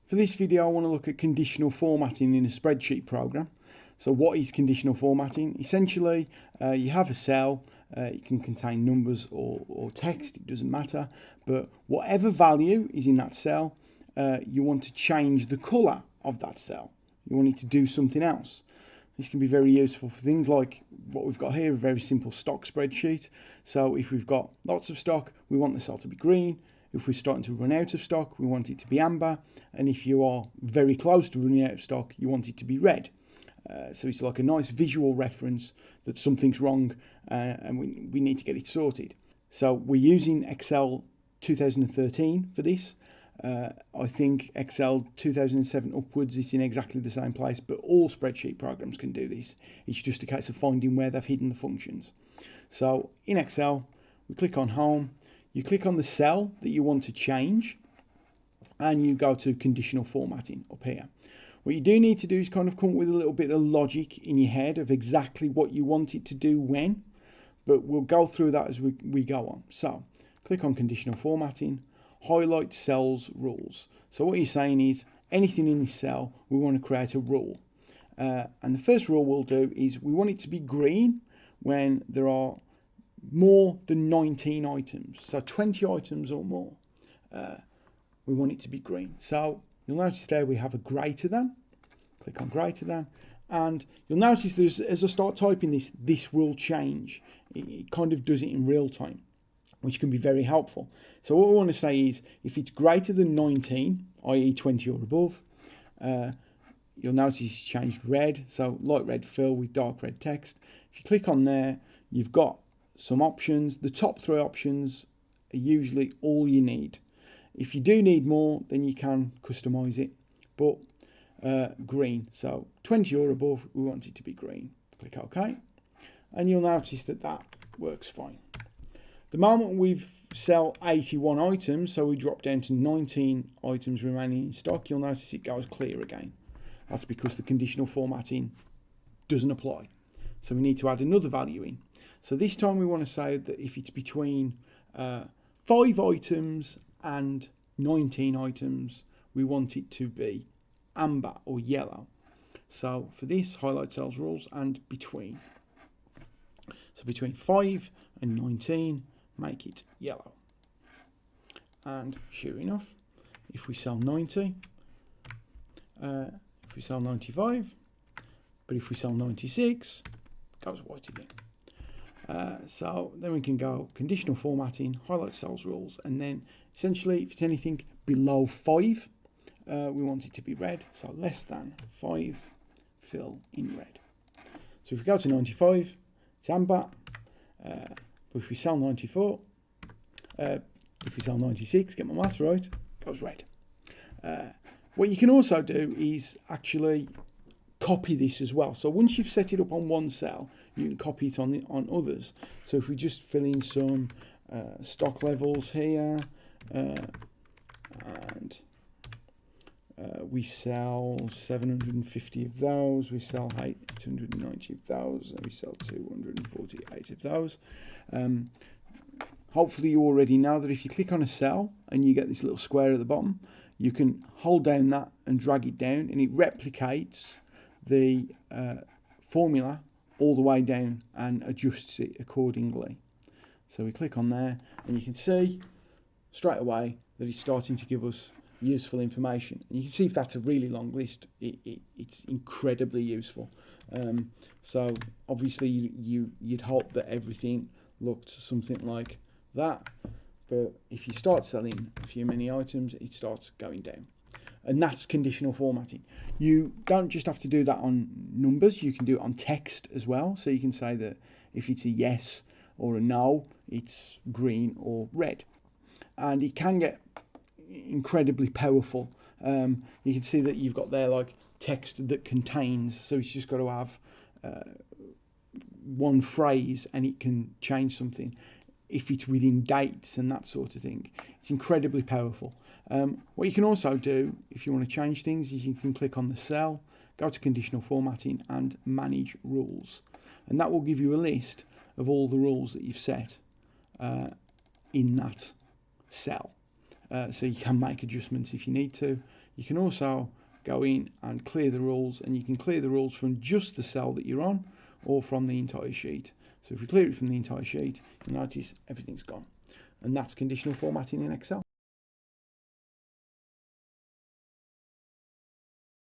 For this video, I want to look at conditional formatting in a spreadsheet program. So what is conditional formatting? Essentially, you have a cell, it can contain numbers or text, it doesn't matter, but whatever value is in that cell, you want to change the colour of that cell. You want it to do something else. This can be very useful for things like what we've got here, a very simple stock spreadsheet. So if we've got lots of stock, we want the cell to be green. If we're starting to run out of stock, we want it to be amber. And if you are very close to running out of stock, you want it to be red. So it's like a nice visual reference that something's wrong and we need to get it sorted. So we're using Excel 2013 for this. I think Excel 2007 upwards is in exactly the same place, but all spreadsheet programs can do this. It's just a case of finding where they've hidden the functions. So in Excel, we click on Home, you click on the cell that you want to change, and you go to Conditional Formatting up here. What you do need to do is kind of come up with a little bit of logic in your head of exactly what you want it to do when, but we'll go through that as we go on. So click on Conditional Formatting, highlight cells rules. So what you're saying is anything in this cell, we want to create a rule. And the first rule we'll do is we want it to be green when there are more than 19 items. So 20 items or more, we want it to be green. So you'll notice there we have a greater than. Click on greater than. And you'll notice there's, as I start typing this will change. It kind of does it in real time, which can be very helpful. So what I want to say is if it's greater than 19, i.e. 20 or above, you'll notice it's changed red. So light red fill with dark red text. If you click on there, you've got some options. The top three options are usually all you need. If you do need more, then you can customize it, but green. So 20 or above, we want it to be green. Click OK. And you'll notice that works fine. The moment we've sell 81 items, so we drop down to 19 items remaining in stock, you'll notice it goes clear again. That's because the conditional formatting doesn't apply. So we need to add another value in. So this time we want to say that if it's between 5 items and 19 items, we want it to be amber or yellow. So for this, highlight cells rules and between. So between 5 and 19, make it yellow. And sure enough, if we sell 90, if we sell 95, but if we sell 96, it goes white again. So then we can go conditional formatting, highlight cells rules, and then essentially if it's anything below 5, we want it to be red. So less than 5, fill in red. So if we go to 95, it's amber. But if we sell 94, if we sell 96, get my maths right, goes red. What you can also do is actually copy this as well. So once you've set it up on one cell, you can copy it on others. So if we just fill in some stock levels here, and we sell 750 of those, we sell 890 of those, and we sell 248 of those. Hopefully you already know that if you click on a cell and you get this little square at the bottom, you can hold down that and drag it down, and it replicates the formula all the way down and adjusts it accordingly. So we click on there and you can see straight away that it's starting to give us useful information. And you can see if that's a really long list, it's incredibly useful. So obviously you'd hope that everything looked something like that, but if you start selling a few many items, it starts going down. And that's conditional formatting. You don't just have to do that on numbers, you can do it on text as well. So you can say that if it's a yes or a no, it's green or red. And it can get incredibly powerful. You can see that you've got there like text that contains, so it's just got to have one phrase and it can change something. If it's within dates and that sort of thing, it's incredibly powerful. What you can also do if you want to change things is you can click on the cell, go to conditional formatting and manage rules, and that will give you a list of all the rules that you've set in that cell. so you can make adjustments if you need to. You can also go in and clear the rules, and you can clear the rules from just the cell that you're on or from the entire sheet. So if you clear it from the entire sheet, you notice everything's gone. And that's conditional formatting in Excel.